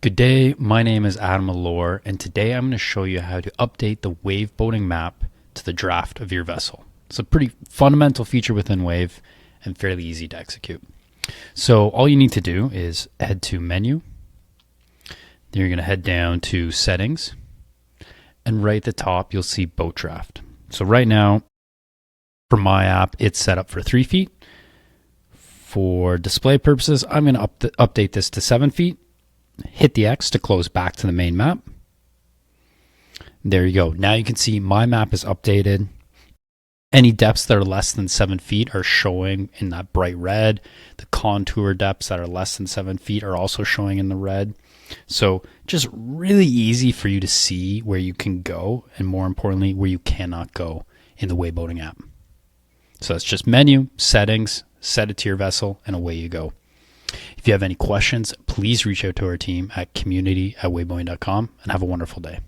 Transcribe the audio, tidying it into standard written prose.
Good day, my name is Adam Tailor, and today I'm going to show you how to update the Wave boating map to the draft of your vessel. It's a pretty fundamental feature within Wave and fairly easy to execute. So all you need to do is head to Menu, then you're going to head down to Settings, and right at the top you'll see Boat Draft. So right now, for my app, it's set up for 3 feet. For display purposes, I'm going to update this to 7 feet. Hit the X to close back to the main map. There you go. Now you can see my map is updated. Any depths that are less than 7 feet are showing in that bright red. The contour depths that are less than 7 feet are also showing in the red. So just really easy for you to see where you can go, and more importantly, where you cannot go in the Wayboating app. So it's just Menu, Settings, set it to your vessel, and away you go. If you have any questions, please reach out to our team at community@wayboating.com and have a wonderful day.